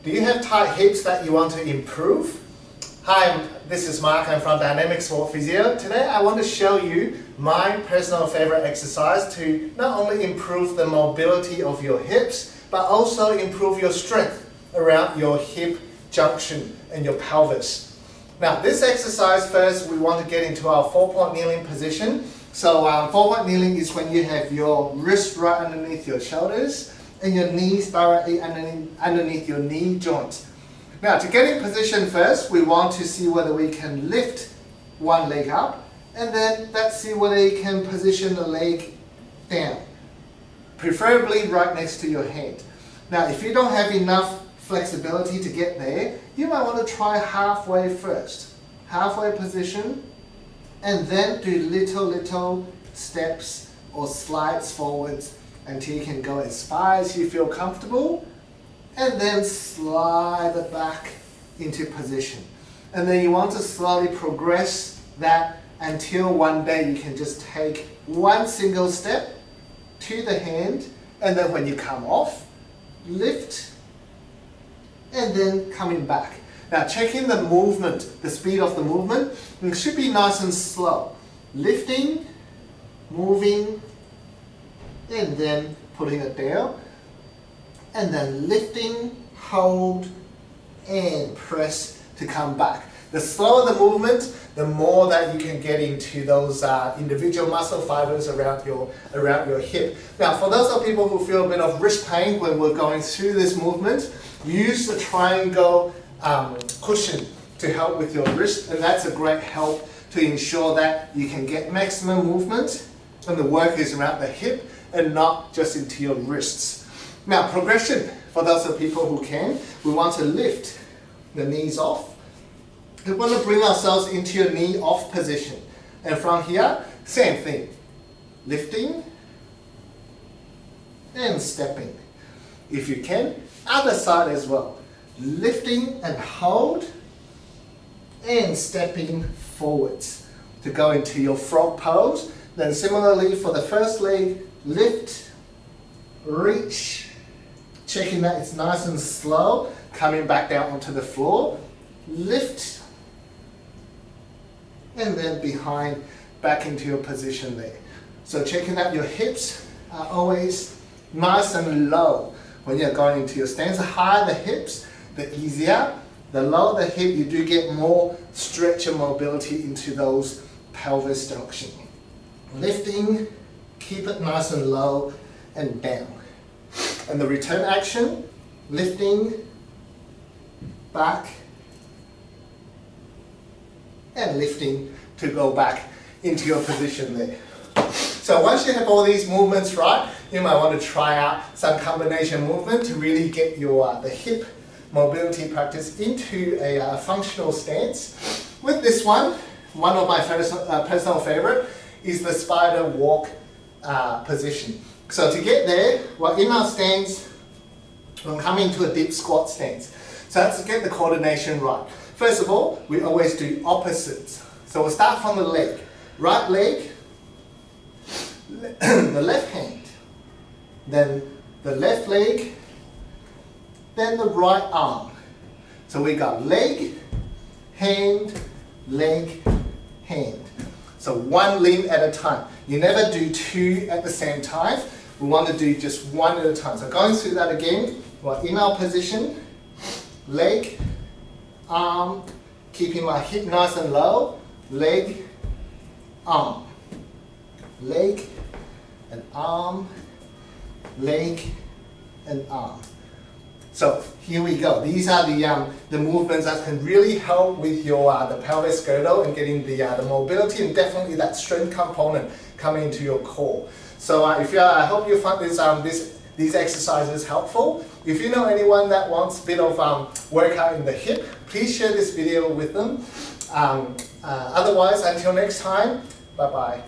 Do you have tight hips that you want to improve? Hi, this is Mark. I'm from Dynamic Sport Physio. Today I want to show you my personal favorite exercise to not only improve the mobility of your hips, but also improve your strength around your hip junction and your pelvis. Now this exercise, first we want to get into our 4-point kneeling position. So 4-point kneeling is when you have your wrist right underneath your shoulders and your knees directly underneath your knee joints. Now to get in position first, we want to see whether we can lift one leg up, and then let's see whether you can position the leg down, preferably right next to your head. Now if you don't have enough flexibility to get there, you might want to try halfway first. Halfway position, and then do little steps or slides forwards until you can go as far as you feel comfortable, and then slide it back into position. And then you want to slowly progress that until one day you can just take one single step to the hand, and then when you come off, lift, and then coming back. Now checking the movement, the speed of the movement, it should be nice and slow. Lifting, moving, and then putting it down, and then lifting, hold, and press to come back. The slower the movement, the more that you can get into those individual muscle fibers around your hip. Now for those of people who feel a bit of wrist pain when we're going through this movement, use the triangle cushion to help with your wrist, and that's a great help to ensure that you can get maximum movement and the work is around the hip and not just into your wrists. Now progression, for those of people who can, we want to lift the knees off. We want to bring ourselves into your knee off position, and from here, same thing, lifting and stepping. If you can, other side as well, lifting and hold and stepping forwards to go into your frog pose. Then similarly for the first leg, lift, reach, checking that it's nice and slow, coming back down onto the floor, lift, and then behind, back into your position there. So checking that your hips are always nice and low when you're going into your stance. The higher the hips, the easier. The lower the hip, you do get more stretch and mobility into those pelvis junction. Lifting, keep it nice and low and down. And the return action, lifting, back, and lifting to go back into your position there. So once you have all these movements right, you might want to try out some combination movement to really get your the hip mobility practice into a functional stance. With this one of my personal favorite is the spider walk position. So to get there, we're in our stance, we'll come into a deep squat stance. So let's get the coordination right. First of all, we always do opposites. So we'll start from the leg. Right leg, the left hand, then the left leg, then the right arm. So we got leg, hand, hand. So one limb at a time. You never do two at the same time. We want to do just one at a time. So going through that again, we're in our position, leg, arm, keeping my hip nice and low, leg, arm, leg, and arm, leg, and arm. So here we go. These are the movements that can really help with your the pelvis girdle and getting the mobility and definitely that strength component coming into your core. So I hope you find these exercises helpful. If you know anyone that wants a bit of workout in the hip, please share this video with them. Otherwise, until next time, bye bye.